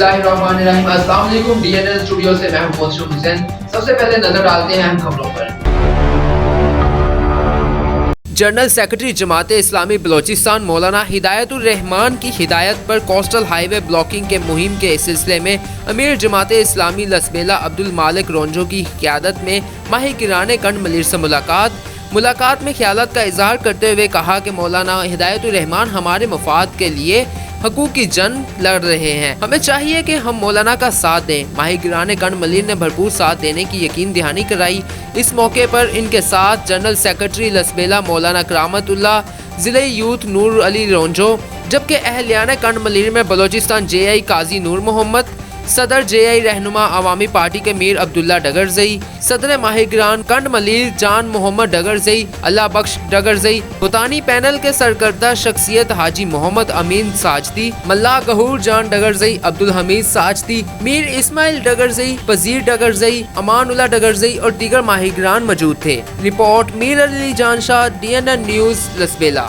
बिस्मिल्लाहिर्रहमानिर्रहीम। अस्सलाम वालेकुम। DNL स्टूडियो से मैं हूं हुसैन। सबसे पहले नजर डालते हैं अहम खबरों पर। जनरल सेक्रेटरी जमात इस्लामी बलोचिस्तान मौलाना हिदायतुर रहमान की हिदायत पर कोस्टल हाईवे ब्लॉकिंग के मुहिम के सिलसिले में अमीर जमात इस्लामी लसबेला अब्दुल मालिक रोंजो की क़यादत में माहिरान कंड मलिर से मुलाकात में ख्यालात का इजहार करते हुए कहा कि मौलाना हिदायतुर रहमान हमारे मफाद के लिए हकूक़ की जंग लड़ रहे हैं। हमें चाहिए कि हम मौलाना का साथ दें। माहिरान कंड मलिर ने भरपूर साथ देने की यकीन दहानी कराई। इस मौके पर इनके साथ जनरल सेक्रेटरी लसबेला मौलाना करामतुल्लाह, ज़िले यूथ नूर अली रोंजो, जबकि अहलियान कंड मलिर में बलोचिस्तान JI काजी नूर मोहम्मद, सदर JI रहनुमा अवामी पार्टी के मीर अब्दुल्ला डगरजई, सदर माहिरान कंड मलिर जान मोहम्मद डगरजई, अल्लाह बख्श डगरजई, भूतानी पैनल के सरकर्दा शख्सियत हाजी मोहम्मद अमीन साजदी, मल्ला गहूर जान डगरजई, अब्दुल हमीद साजदी, मीर इस्माइल डगरजई, वजीर डगरजई, अमानुल्लाह डगरजई और दीगर माहिरान मौजूद थे। रिपोर्ट मीर अली जान शाह, DNN न्यूज़ लसबेला।